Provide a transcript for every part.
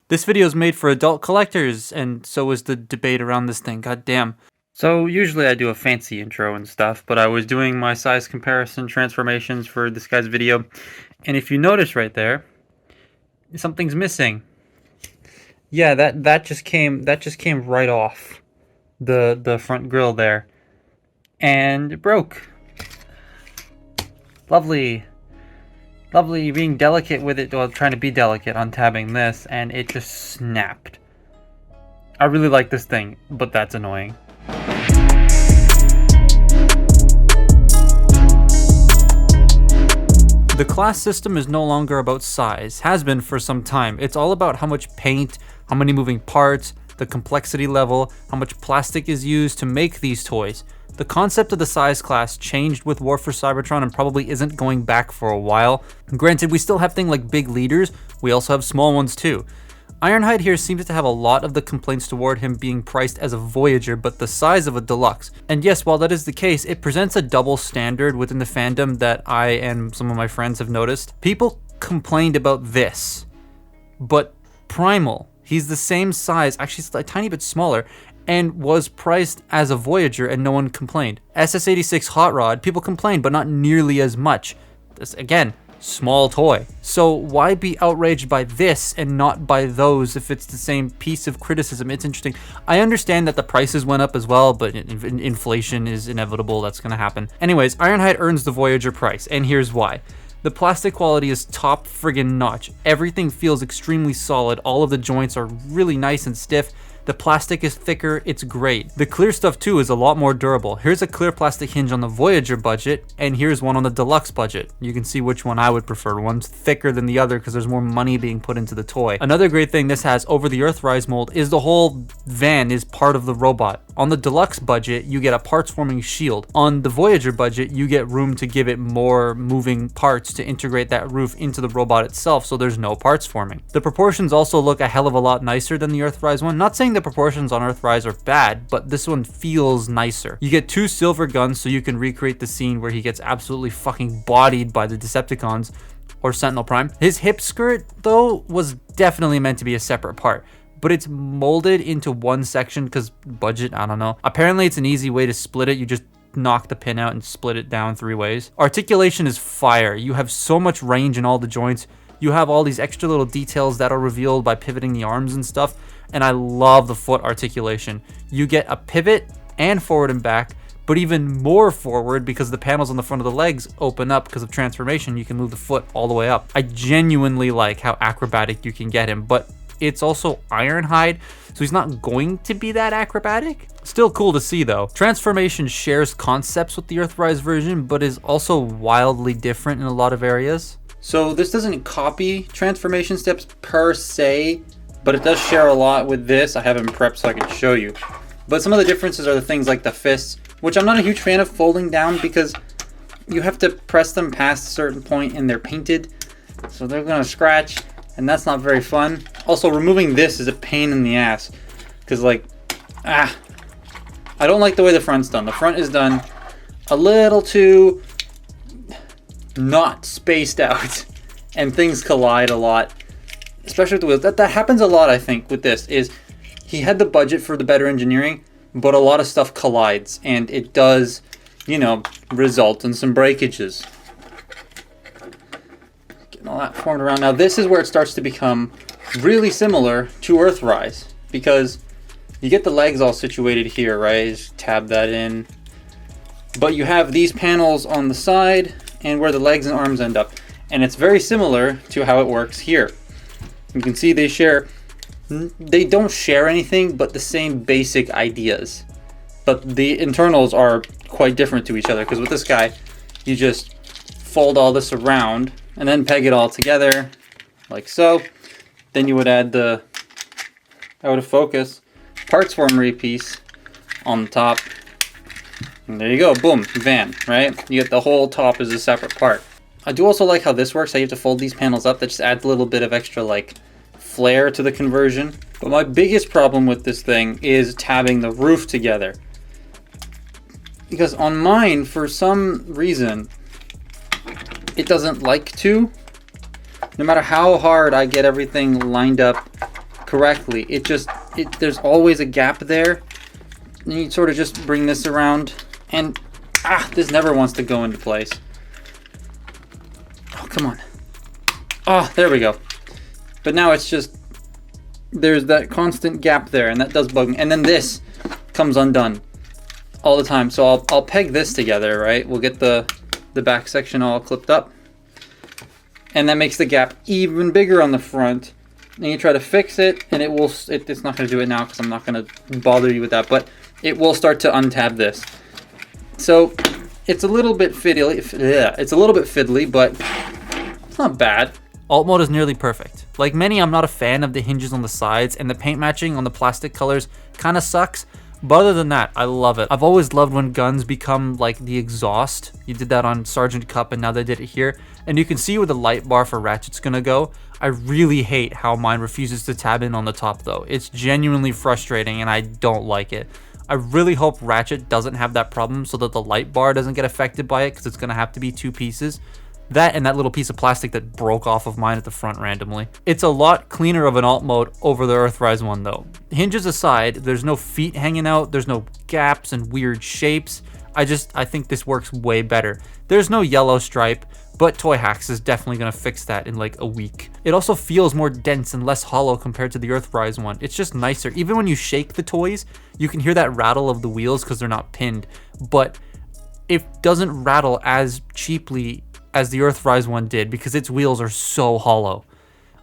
This video is made for adult collectors, and so is the debate around this thing, god damn. So usually I do a fancy intro and stuff, but I was doing my size comparison transformations for this guy's video, and if you notice right there, something's missing. Yeah, that just came right off the front grill there, and it broke. Lovely being delicate with it, well, trying to be delicate on tabbing this, and it just snapped. I really like this thing, but that's annoying. The class system is no longer about size, has been for some time. It's all about how much paint, how many moving parts, the complexity level, how much plastic is used to make these toys. The concept of the size class changed with War for Cybertron and probably isn't going back for a while. Granted, we still have things like big leaders, we also have small ones too. Ironhide here seems to have a lot of the complaints toward him being priced as a Voyager, but the size of a deluxe. And yes, while that is the case, it presents a double standard within the fandom that I and some of my friends have noticed. People complained about this, but Primal, he's the same size, actually a tiny bit smaller, and was priced as a Voyager and no one complained. SS-86 Hot Rod, people complained, but not nearly as much. This, again, small toy. So why be outraged by this and not by those if it's the same piece of criticism? It's interesting. I understand that the prices went up as well, but inflation is inevitable. That's going to happen. Anyways, Ironhide earns the Voyager price, and here's why. The plastic quality is top friggin' notch. Everything feels extremely solid. All of the joints are really nice and stiff. The plastic is thicker, it's great. The clear stuff too is a lot more durable. Here's a clear plastic hinge on the Voyager budget, and here's one on the deluxe budget. You can see which one I would prefer. One's thicker than the other because there's more money being put into the toy. Another great thing this has over the Earthrise mold is the whole van is part of the robot. On the deluxe budget, you get a parts forming shield. On the Voyager budget, you get room to give it more moving parts to integrate that roof into the robot itself, so there's no parts forming. The proportions also look a hell of a lot nicer than the Earthrise one. Not saying the proportions on Earthrise are bad, but this one feels nicer. You get 2 silver guns so you can recreate the scene where he gets absolutely fucking bodied by the Decepticons or Sentinel Prime. His hip skirt, though, was definitely meant to be a separate part, but it's molded into one section because budget, I don't know. Apparently it's an easy way to split it. You just knock the pin out and split it down 3 ways. Articulation is fire. You have so much range in all the joints. You have all these extra little details that are revealed by pivoting the arms and stuff, and I love the foot articulation. You get a pivot and forward and back, but even more forward because the panels on the front of the legs open up because of transformation. You can move the foot all the way up. I genuinely like how acrobatic you can get him, but it's also Ironhide, so he's not going to be that acrobatic. Still cool to see though. Transformation shares concepts with the Earthrise version, but is also wildly different in a lot of areas. So this doesn't copy transformation steps per se, but it does share a lot with this. I have them prepped so I can show you. But some of the differences are the things like the fists, which I'm not a huge fan of folding down because you have to press them past a certain point and they're painted, so they're gonna scratch, and that's not very fun. Also, removing this is a pain in the ass because I don't like the way the front's done. The front is done a little too not spaced out and things collide a lot, especially with the wheels. That happens a lot, I think, with this. Is he had the budget for the better engineering, but a lot of stuff collides and it does, result in some breakages. Getting all that formed around. Now this is where it starts to become really similar to Earthrise because you get the legs all situated here, right? Just tab that in, but you have these panels on the side and where the legs and arms end up, and it's very similar to how it works here. You can see they don't share anything but the same basic ideas, but the internals are quite different to each other because with this guy you just fold all this around and then peg it all together like so. Then you would add the out of focus parts formery piece on the top. And there you go, boom, van, right? You get the whole top as a separate part. I do also like how this works, how you have to fold these panels up. That just adds a little bit of extra flair to the conversion. But my biggest problem with this thing is tabbing the roof together. Because on mine, for some reason, it doesn't like to. No matter how hard I get everything lined up correctly. There's always a gap there. And you sort of just bring this around, and this never wants to go into place. Oh, come on. Oh, there we go. But now it's just, there's that constant gap there, and that does bug me. And then this comes undone all the time. So I'll peg this together, right? We'll get the back section all clipped up. And that makes the gap even bigger on the front. And you try to fix it, and it's not going to do it now because I'm not going to bother you with that, but it will start to untab this. So it's a little bit fiddly. It's a little bit fiddly, but it's not bad. Alt mode is nearly perfect. Like many, I'm not a fan of the hinges on the sides, and the paint matching on the plastic colors kind of sucks. But other than that, I love it. I've always loved when guns become like the exhaust. You did that on Sergeant Cup, and now they did it here. And you can see where the light bar for Ratchet's gonna go. I really hate how mine refuses to tab in on the top though. It's genuinely frustrating, and I don't like it. I really hope Ratchet doesn't have that problem so that the light bar doesn't get affected by it, because it's gonna have to be 2 pieces. That and that little piece of plastic that broke off of mine at the front randomly. It's a lot cleaner of an alt mode over the Earthrise one though. Hinges aside, there's no feet hanging out, there's no gaps and weird shapes. I think this works way better. There's no yellow stripe, but Toy Hacks is definitely gonna fix that in like a week. It also feels more dense and less hollow compared to the Earthrise one. It's just nicer. Even when you shake the toys, you can hear that rattle of the wheels because they're not pinned, but it doesn't rattle as cheaply as the Earthrise one did because its wheels are so hollow.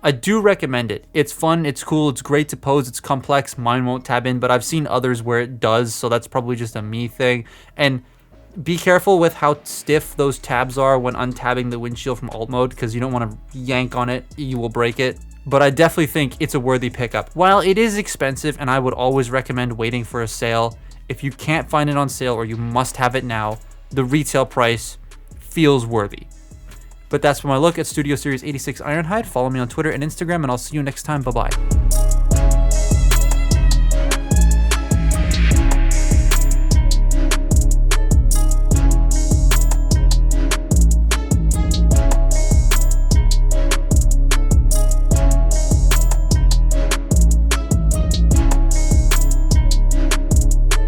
I do recommend it. It's fun, it's cool, it's great to pose, it's complex. Mine won't tab in, but I've seen others where it does, so that's probably just a me thing. And be careful with how stiff those tabs are when untabbing the windshield from alt mode, because you don't want to yank on it, you will break it. But I definitely think it's a worthy pickup. While it is expensive, and I would always recommend waiting for a sale, if you can't find it on sale or you must have it now, the retail price feels worthy. But that's for my look at Studio Series 86 Ironhide. Follow me on Twitter and Instagram, and I'll see you next time. Bye-bye.